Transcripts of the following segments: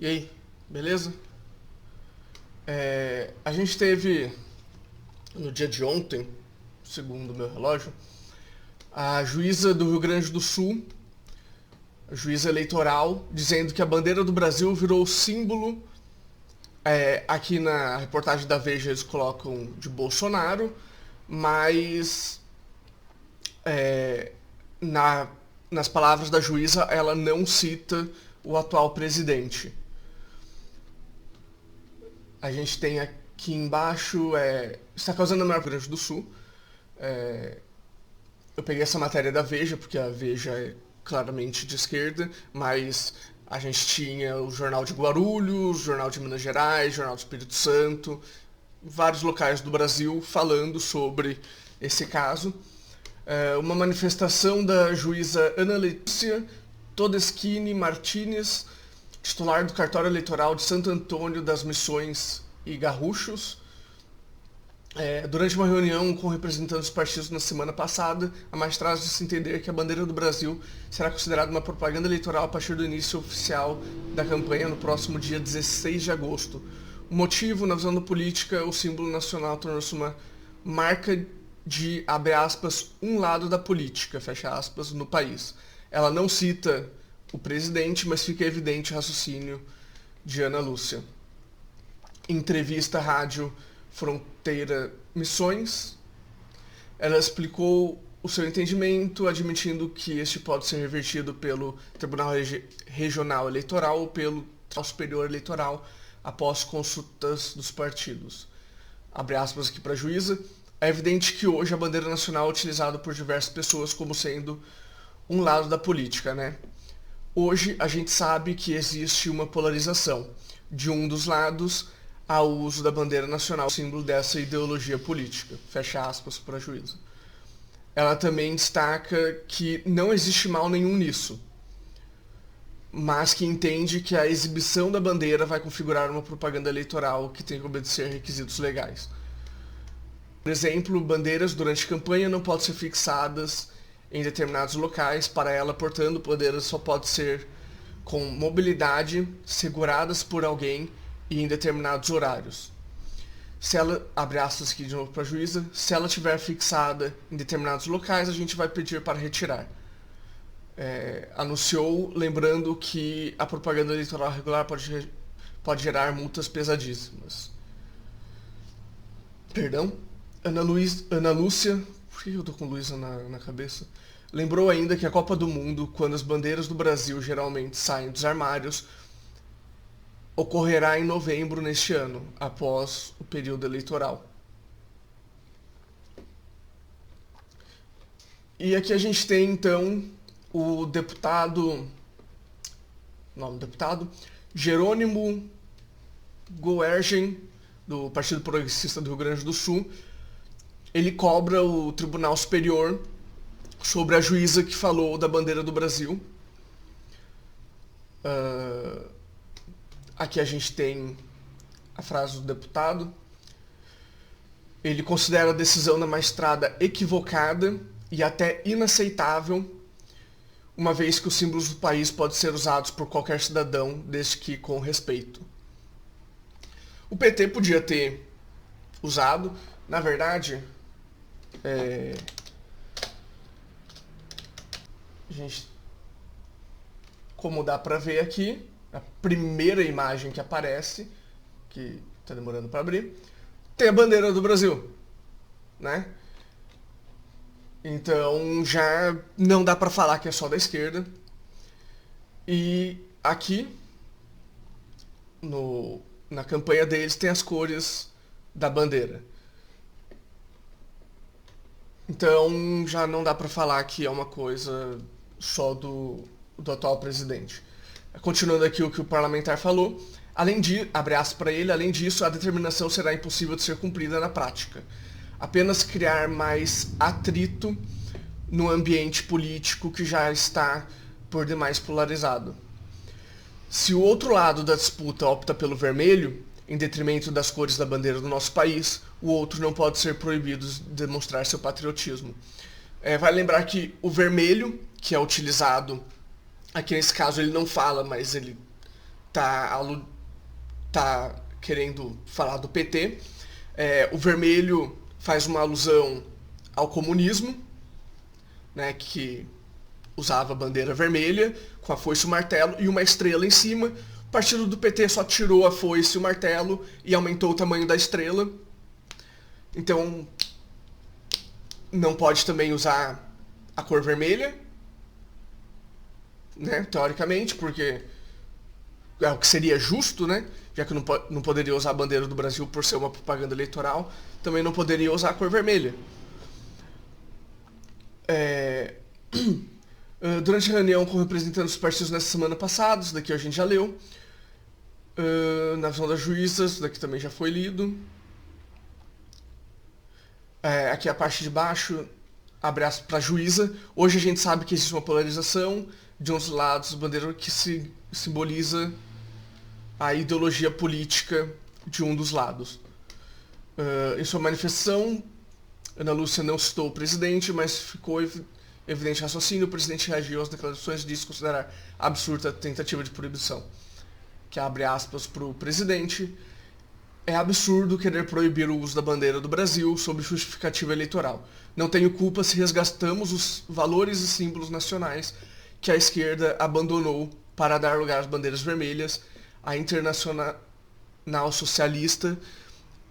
E aí, beleza? A gente teve no dia de ontem, segundo o meu relógio, a juíza do Rio Grande do Sul, a juíza eleitoral, dizendo que a bandeira do Brasil virou símbolo. Aqui na reportagem da Veja eles colocam de Bolsonaro, mas é, na, nas palavras da juíza ela não cita o atual presidente. A gente tem aqui embaixo, está causando a maior Rio Grande do Sul. Eu peguei essa matéria da Veja, porque a Veja é claramente de esquerda, mas a gente tinha o Jornal de Guarulhos, o Jornal de Minas Gerais, o Jornal do Espírito Santo, vários locais do Brasil falando sobre esse caso. Uma manifestação da juíza Ana Letícia Todeschini Martínez, titular do cartório eleitoral de Santo Antônio das Missões e Garruchos. Durante uma reunião com representantes dos partidos na semana passada, a magistrada disse entender que a bandeira do Brasil será considerada uma propaganda eleitoral a partir do início oficial da campanha no próximo dia 16 de agosto. O motivo, na visão da política, o símbolo nacional tornou-se uma marca de, abre aspas, um lado da política, fecha aspas, no país. Ela não cita o presidente, mas fica evidente o raciocínio de Ana Lúcia. Em entrevista à rádio Fronteira Missões, ela explicou o seu entendimento, admitindo que este pode ser revertido pelo Tribunal Regional Eleitoral ou pelo Tribunal Superior Eleitoral após consultas dos partidos. Abre aspas aqui para a juíza. É evidente que hoje a bandeira nacional é utilizada por diversas pessoas como sendo um lado da política, né? Hoje a gente sabe que existe uma polarização. De um dos lados, ao uso da bandeira nacional, símbolo dessa ideologia política. Fecha aspas para a juíza. Ela também destaca que não existe mal nenhum nisso, mas que entende que a exibição da bandeira vai configurar uma propaganda eleitoral que tem que obedecer requisitos legais. Por exemplo, bandeiras durante campanha não podem ser fixadas em determinados locais. Para ela, portanto, bandeiras só podem ser com mobilidade, seguradas por alguém e em determinados horários. Se ela, abre aspas aqui de novo para a juíza, se ela estiver fixada em determinados locais, a gente vai pedir para retirar. Anunciou, lembrando que a propaganda eleitoral regular pode gerar multas pesadíssimas. Perdão? Ana Lúcia, por que eu tô com Luísa na cabeça? Lembrou ainda que a Copa do Mundo, quando as bandeiras do Brasil geralmente saem dos armários, ocorrerá em novembro neste ano, após o período eleitoral. E aqui a gente tem então o deputado Jerônimo Goergen, do Partido Progressista do Rio Grande do Sul. Ele cobra o Tribunal Superior sobre a juíza que falou da bandeira do Brasil. Aqui a gente tem a frase do deputado. Ele considera a decisão da magistrada equivocada e até inaceitável, uma vez que os símbolos do país podem ser usados por qualquer cidadão, desde que com respeito. O PT podia ter usado, na verdade, como dá pra ver aqui, a primeira imagem que aparece, que tá demorando para abrir, tem a bandeira do Brasil, né? Então já não dá pra falar que é só da esquerda. E aqui na campanha deles tem as cores da bandeira. Então já não dá pra falar que é uma coisa só do atual presidente. Continuando aqui o que o parlamentar falou, abre aspas para ele, além disso, a determinação será impossível de ser cumprida na prática. Apenas criar mais atrito no ambiente político que já está por demais polarizado. Se o outro lado da disputa opta pelo vermelho, em detrimento das cores da bandeira do nosso país, o outro não pode ser proibido de demonstrar seu patriotismo. Vale lembrar que o vermelho, que é utilizado, aqui nesse caso ele não fala, mas ele tá, tá querendo falar do PT. O vermelho faz uma alusão ao comunismo, né, que usava a bandeira vermelha com a foice e o martelo e uma estrela em cima. O partido do PT só tirou a foice e o martelo e aumentou o tamanho da estrela. Então, não pode também usar a cor vermelha, né, teoricamente, porque é o que seria justo, né, já que não poderia usar a bandeira do Brasil por ser uma propaganda eleitoral, também não poderia usar a cor vermelha. Durante a reunião com representantes dos partidos nessa semana passada, isso daqui a gente já leu, na visão das juízas, isso daqui também já foi lido. Aqui a parte de baixo, abre aspas para a juíza. Hoje a gente sabe que existe uma polarização de uns lados, bandeira que se simboliza a ideologia política de um dos lados. Em sua manifestação, Ana Lúcia não citou o presidente, mas ficou evidente raciocínio. O presidente reagiu às declarações e disse considerar absurda a tentativa de proibição. Que abre aspas para o presidente. É absurdo querer proibir o uso da bandeira do Brasil sob justificativa eleitoral. Não tenho culpa se resgatamos os valores e símbolos nacionais que a esquerda abandonou para dar lugar às bandeiras vermelhas, à internacional socialista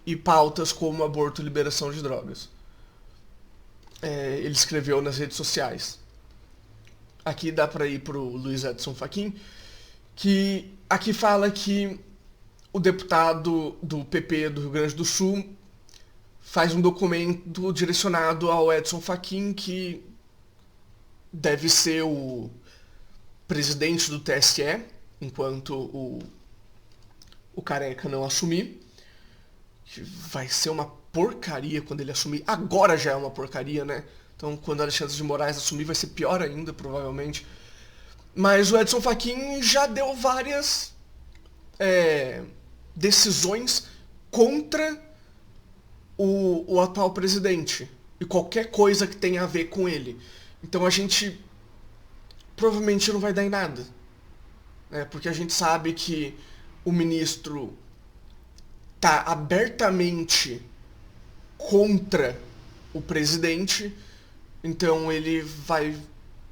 e pautas como aborto e liberação de drogas. Ele escreveu nas redes sociais. Aqui dá para ir para o Luiz Edson Fachin, que aqui fala que o deputado do PP do Rio Grande do Sul faz um documento direcionado ao Edson Fachin, que deve ser o presidente do TSE, enquanto o Careca não assumir. Que vai ser uma porcaria quando ele assumir. Agora já é uma porcaria, né? Então, quando Alexandre de Moraes assumir, vai ser pior ainda, provavelmente. Mas o Edson Fachin já deu várias decisões contra o atual presidente e qualquer coisa que tenha a ver com ele. Então a gente provavelmente não vai dar em nada, né? Porque a gente sabe que o ministro tá abertamente contra o presidente, então ele vai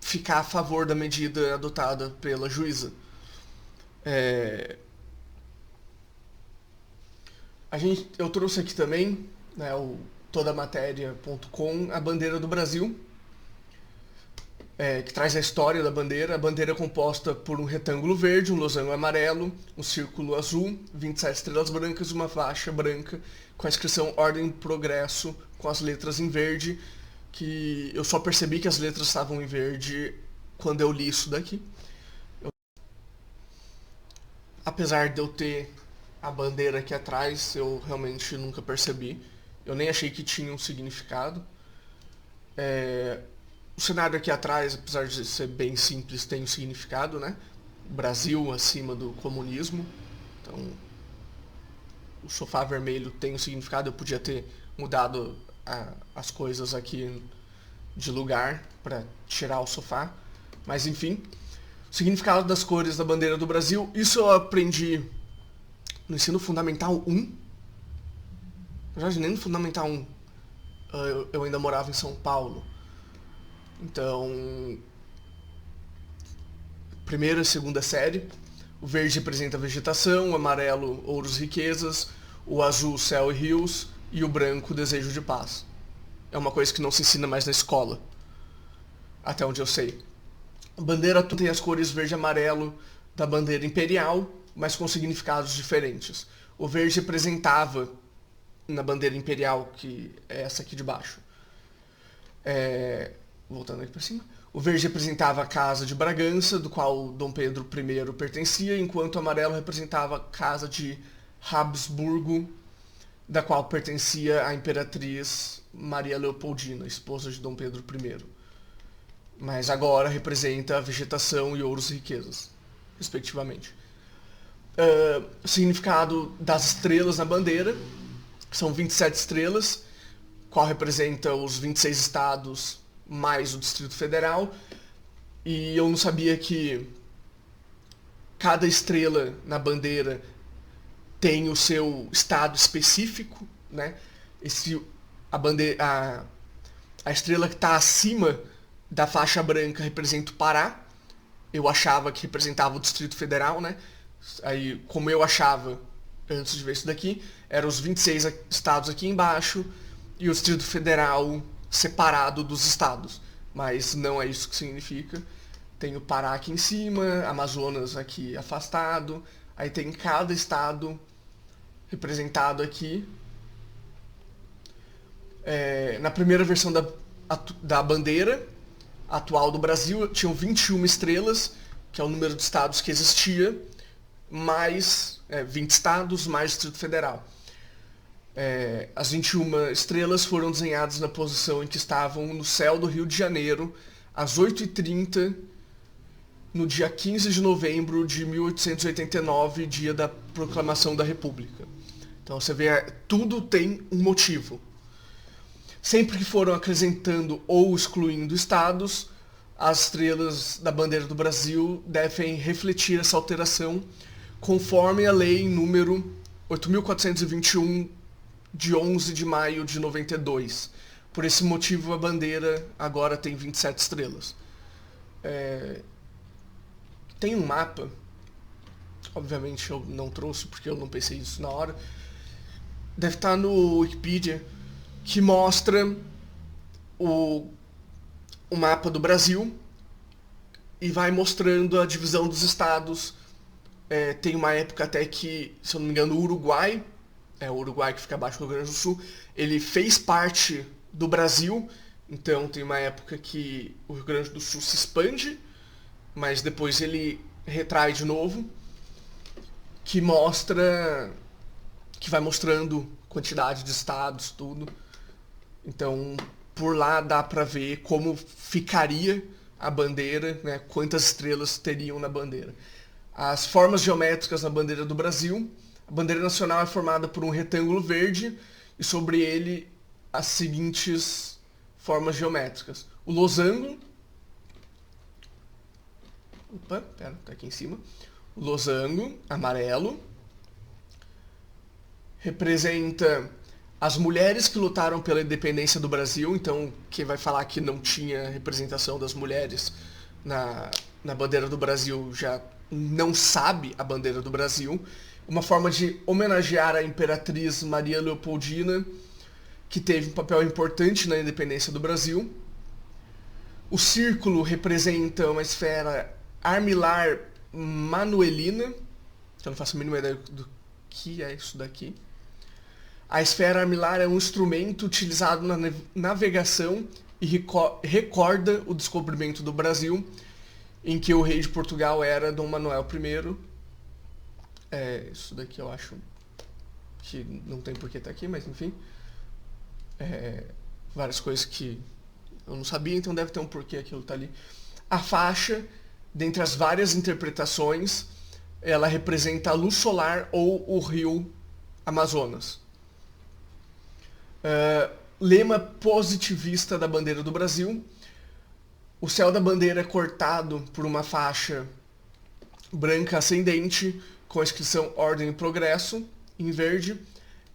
ficar a favor da medida adotada pela juíza. Eu trouxe aqui também, né, o todamatéria.com, a bandeira do Brasil, que traz a história da bandeira. A bandeira é composta por um retângulo verde, um losango amarelo, um círculo azul, 27 estrelas brancas e uma faixa branca com a inscrição Ordem e Progresso, com as letras em verde, que eu só percebi que as letras estavam em verde quando eu li isso daqui. Apesar de eu ter a bandeira aqui atrás, eu realmente nunca percebi. Eu nem achei que tinha um significado. O cenário aqui atrás, apesar de ser bem simples, tem um significado, né? Brasil acima do comunismo. Então, o sofá vermelho tem um significado. Eu podia ter mudado as coisas aqui de lugar para tirar o sofá. Mas enfim, o significado das cores da bandeira do Brasil, isso eu aprendi no ensino fundamental 1. Na verdade, nem no fundamental 1. Eu ainda morava em São Paulo. Então, primeira e segunda série. O verde representa a vegetação, o amarelo, ouros e riquezas, o azul, céu e rios, e o branco, desejo de paz. É uma coisa que não se ensina mais na escola, até onde eu sei. A bandeira tem as cores verde e amarelo da bandeira imperial, mas com significados diferentes. O verde representava, na bandeira imperial, que é essa aqui de baixo, voltando aqui para cima, o verde representava a casa de Bragança, do qual Dom Pedro I pertencia, enquanto o amarelo representava a casa de Habsburgo, da qual pertencia a imperatriz Maria Leopoldina, esposa de Dom Pedro I. Mas agora representa a vegetação e ouros e riquezas, respectivamente. O significado das estrelas na bandeira são 27 estrelas, qual representa os 26 estados mais o Distrito Federal. E eu não sabia que cada estrela na bandeira tem o seu estado específico, né? A estrela que está acima da faixa branca representa o Pará. Eu achava que representava o Distrito Federal, né? Aí, como eu achava antes de ver isso daqui, eram os 26 estados aqui embaixo e o Distrito Federal separado dos estados. Mas não é isso que significa. Tem o Pará aqui em cima, Amazonas aqui afastado, aí tem cada estado representado aqui. Na primeira versão da bandeira atual do Brasil, tinham 21 estrelas, que é o número de estados que existia, mais 20 estados, mais Distrito Federal. As 21 estrelas foram desenhadas na posição em que estavam no céu do Rio de Janeiro, às 8h30, no dia 15 de novembro de 1889, dia da proclamação da República. Então você vê, tudo tem um motivo. Sempre que foram acrescentando ou excluindo estados, as estrelas da bandeira do Brasil devem refletir essa alteração conforme a lei número 8.421, de 11 de maio de 92. Por esse motivo, a bandeira agora tem 27 estrelas. Tem um mapa, obviamente eu não trouxe porque eu não pensei nisso na hora, deve estar no Wikipedia, que mostra o mapa do Brasil e vai mostrando a divisão dos estados. Tem uma época até que, se eu não me engano, o Uruguai que fica abaixo do Rio Grande do Sul, ele fez parte do Brasil, então tem uma época que o Rio Grande do Sul se expande, mas depois ele retrai de novo, que vai mostrando quantidade de estados, tudo. Então, por lá dá pra ver como ficaria a bandeira, né, quantas estrelas teriam na bandeira. As formas geométricas na bandeira do Brasil: a bandeira nacional é formada por um retângulo verde e sobre ele as seguintes formas geométricas. O losango, tá aqui em cima. O losango, amarelo, representa as mulheres que lutaram pela independência do Brasil. Então, quem vai falar que não tinha representação das mulheres na bandeira do Brasil já não sabe a bandeira do Brasil. Uma forma de homenagear a imperatriz Maria Leopoldina, que teve um papel importante na independência do Brasil. O círculo representa uma esfera armilar manuelina, que eu não faço a mínima ideia do que é isso daqui. A esfera armilar é um instrumento utilizado na navegação e recorda o descobrimento do Brasil, em que o rei de Portugal era Dom Manuel I. Isso daqui eu acho que não tem por que estar aqui, mas enfim. Várias coisas que eu não sabia, então deve ter um porquê aquilo tá ali. A faixa, dentre as várias interpretações, ela representa a luz solar ou o rio Amazonas. Lema positivista da bandeira do Brasil: o céu da bandeira é cortado por uma faixa branca ascendente com a inscrição Ordem e Progresso em verde.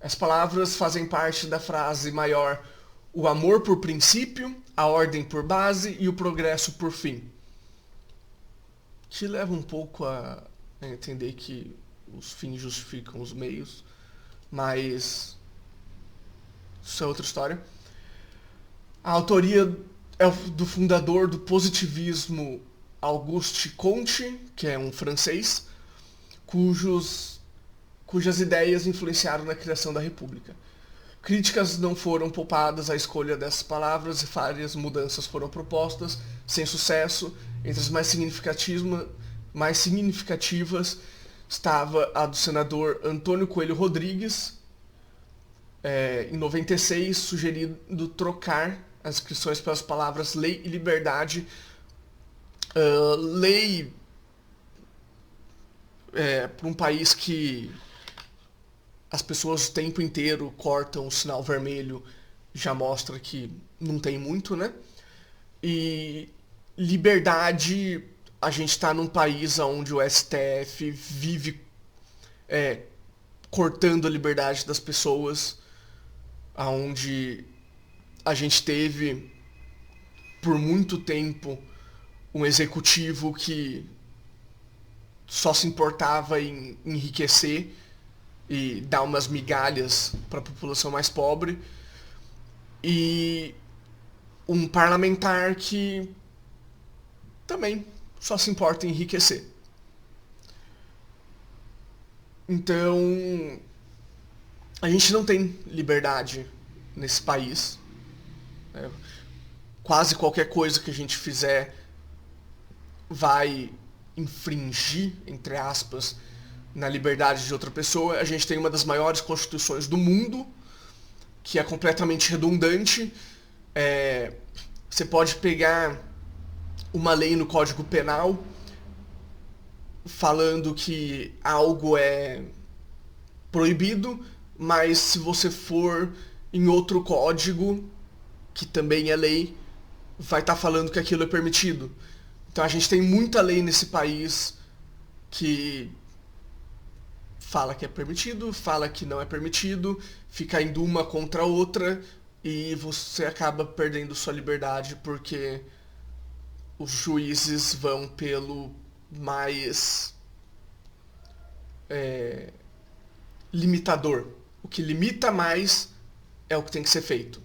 As palavras fazem parte da frase maior: o amor por princípio, a ordem por base e o progresso por fim. Que leva um pouco a entender que os fins justificam os meios, mas isso é outra história. A autoria é do fundador do positivismo, Auguste Comte, que é um francês, cujas ideias influenciaram na criação da República. Críticas não foram poupadas à escolha dessas palavras e várias mudanças foram propostas, sem sucesso. Entre as mais significativas estava a do senador Antônio Coelho Rodrigues, em 96, sugerindo trocar as inscrições pelas palavras lei e liberdade. Lei para um país que as pessoas o tempo inteiro cortam o sinal vermelho, já mostra que não tem muito, né? E liberdade a gente está num país onde o STF vive cortando a liberdade das pessoas, onde a gente teve por muito tempo um executivo que só se importava em enriquecer e dar umas migalhas para a população mais pobre, e um parlamentar que também só se importa em enriquecer. Então, a gente não tem liberdade nesse país. Quase qualquer coisa que a gente fizer vai infringir, entre aspas, na liberdade de outra pessoa. A gente tem uma das maiores constituições do mundo, que é completamente redundante. Você pode pegar uma lei no Código Penal falando que algo é proibido, mas se você for em outro código, que também é lei, vai estar falando que aquilo é permitido. Então a gente tem muita lei nesse país que fala que é permitido, fala que não é permitido, fica indo uma contra a outra, e você acaba perdendo sua liberdade porque os juízes vão pelo mais limitador. O que limita mais é o que tem que ser feito,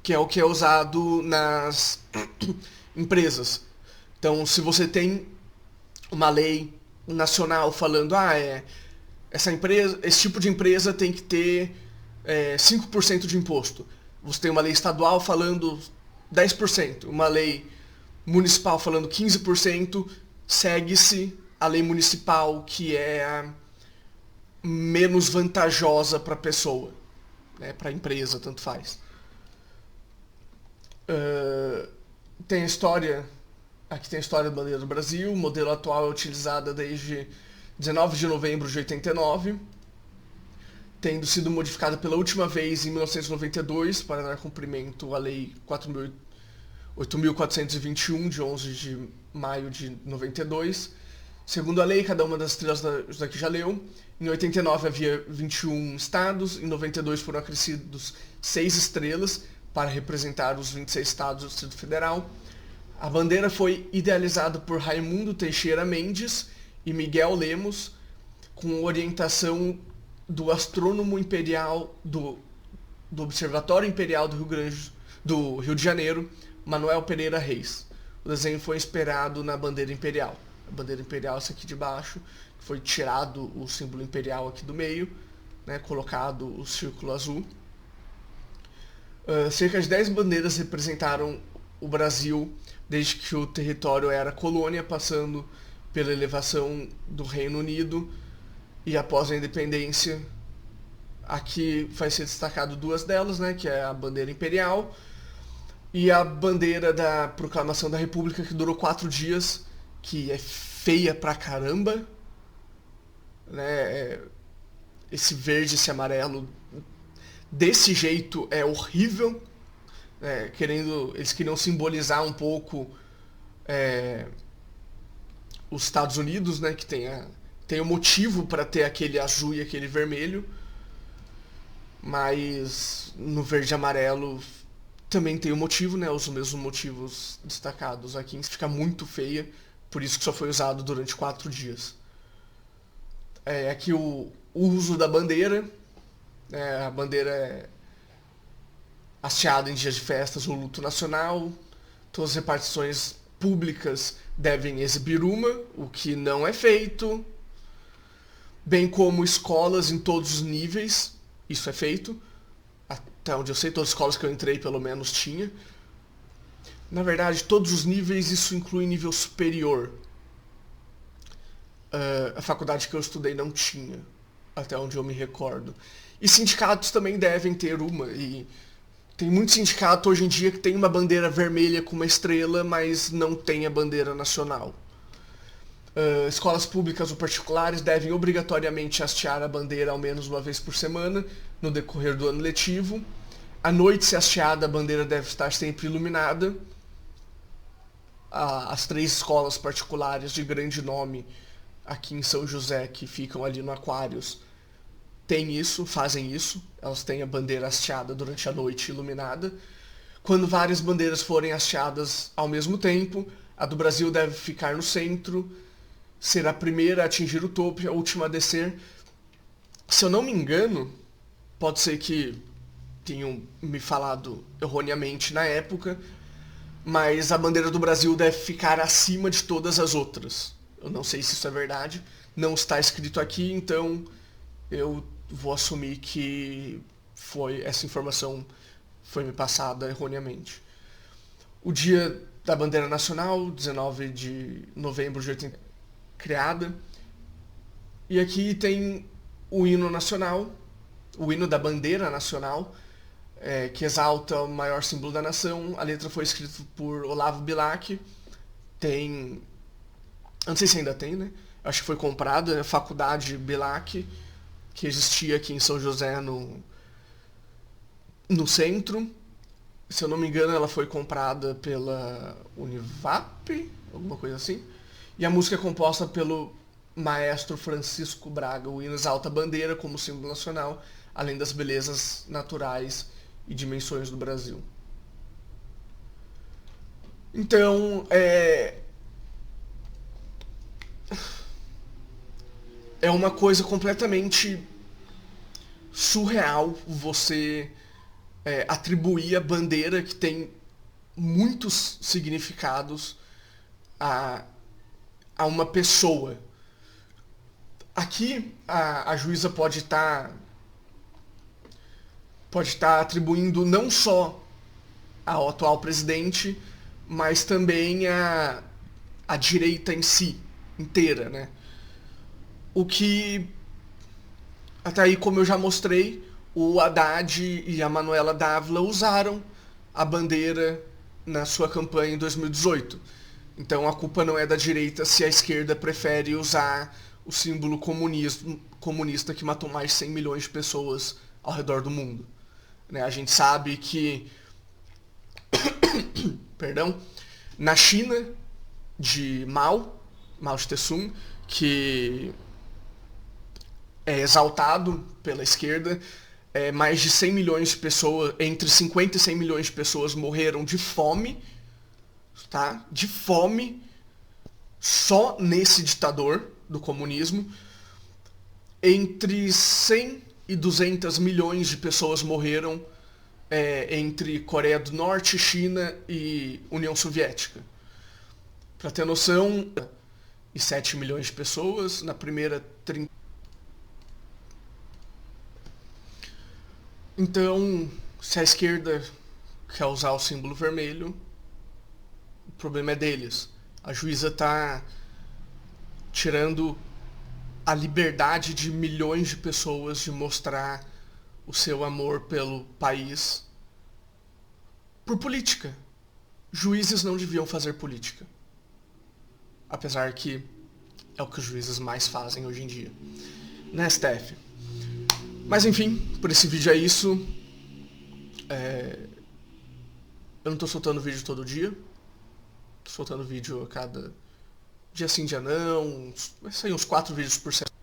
que é o que é usado nas empresas. Então, se você tem uma lei nacional falando esse tipo de empresa tem que ter 5% de imposto. Você tem uma lei estadual falando 10%, uma lei municipal falando 15%, segue-se a lei municipal, que é a menos vantajosa para a pessoa, né, para a empresa, tanto faz. Tem a história, aqui tem a história da bandeira do Brasil. O modelo atual é utilizado desde 19 de novembro de 89, tendo sido modificada pela última vez em 1992 para dar cumprimento à Lei 8.421, de 11 de maio de 92. Segundo a lei, cada uma das estrelas daqui já leu. Em 89 havia 21 estados, em 92 foram acrescidos 6 estrelas para representar os 26 estados do Distrito Federal. A bandeira foi idealizada por Raimundo Teixeira Mendes e Miguel Lemos, com orientação do astrônomo imperial do Observatório Imperial do Rio de Janeiro, Manuel Pereira Reis. O desenho foi inspirado na bandeira imperial. A bandeira imperial, essa aqui de baixo, foi tirado o símbolo imperial aqui do meio, né, colocado o círculo azul. Cerca de 10 bandeiras representaram o Brasil desde que o território era colônia, passando pela elevação do Reino Unido e após a independência. Aqui vai ser destacado 2 delas, né, que é a bandeira imperial e a bandeira da Proclamação da República, que durou 4 dias, que é feia pra caramba, né? Esse verde, esse amarelo desse jeito é horrível, eles queriam simbolizar um pouco os Estados Unidos, né, que tem um motivo para ter aquele azul e aquele vermelho, mas no verde e amarelo também tem um motivo, né, os mesmos motivos destacados aqui. Fica muito feia, por isso que só foi usado durante 4 dias. Aqui o uso da bandeira. A bandeira é hasteada em dias de festas ou luto nacional. Todas as repartições públicas devem exibir uma, o que não é feito. Bem como escolas em todos os níveis, isso é feito. Até onde eu sei, todas as escolas que eu entrei pelo menos tinha. Na verdade, todos os níveis, isso inclui nível superior. A faculdade que eu estudei não tinha, até onde eu me recordo. E sindicatos também devem ter uma. E tem muito sindicato hoje em dia que tem uma bandeira vermelha com uma estrela, mas não tem a bandeira nacional. Escolas públicas ou particulares devem obrigatoriamente hastear a bandeira ao menos uma vez por semana, no decorrer do ano letivo. À noite, se hasteada, a bandeira deve estar sempre iluminada. as 3 escolas particulares de grande nome aqui em São José, que ficam ali no Aquários, fazem isso. Elas têm a bandeira hasteada durante a noite iluminada. Quando várias bandeiras forem hasteadas ao mesmo tempo, a do Brasil deve ficar no centro, ser a primeira a atingir o topo e a última a descer. Se eu não me engano, pode ser que tenham me falado erroneamente na época, mas a bandeira do Brasil deve ficar acima de todas as outras. Eu não sei se isso é verdade, não está escrito aqui, então eu vou assumir que essa informação foi me passada erroneamente. O dia da bandeira nacional, 19 de novembro de 80, criada. E aqui tem o hino nacional, o hino da bandeira nacional, que exalta o maior símbolo da nação. A letra foi escrita por Olavo Bilac. Tem... Eu não sei se ainda tem, né? Acho que foi comprada, é a Faculdade Bilac, que existia aqui em São José, no centro. Se eu não me engano, ela foi comprada pela Univap, alguma coisa assim. E a música é composta pelo maestro Francisco Braga. O hino exalta a bandeira como símbolo nacional, além das belezas naturais e dimensões do Brasil. Então, é uma coisa completamente surreal você atribuir a bandeira, que tem muitos significados, a uma pessoa. Aqui a juíza pode estar atribuindo não só ao atual presidente, mas também a direita em si, inteira, né? O que, até aí, como eu já mostrei, o Haddad e a Manuela Dávila usaram a bandeira na sua campanha em 2018. Então a culpa não é da direita se a esquerda prefere usar o símbolo comunista que matou mais de 100 milhões de pessoas ao redor do mundo. Né? A gente sabe que perdão, na China de Mao Tse-tung, que é exaltado pela esquerda, mais de 100 milhões de pessoas, entre 50 e 100 milhões de pessoas morreram de fome, tá? De fome, só nesse ditador do comunismo. Entre 100 e 200 milhões de pessoas morreram entre Coreia do Norte, China e União Soviética. Para ter noção, e 7 milhões de pessoas na primeira 30. Então, se a esquerda quer usar o símbolo vermelho, o problema é deles. A juíza está tirando a liberdade de milhões de pessoas de mostrar o seu amor pelo país por política. Juízes não deviam fazer política. Apesar que é o que os juízes mais fazem hoje em dia. Né, STF? Mas enfim, por esse vídeo é isso. Eu não tô soltando vídeo todo dia. Tô soltando vídeo a cada dia sim, dia não. Vai sair uns 4 vídeos por semana.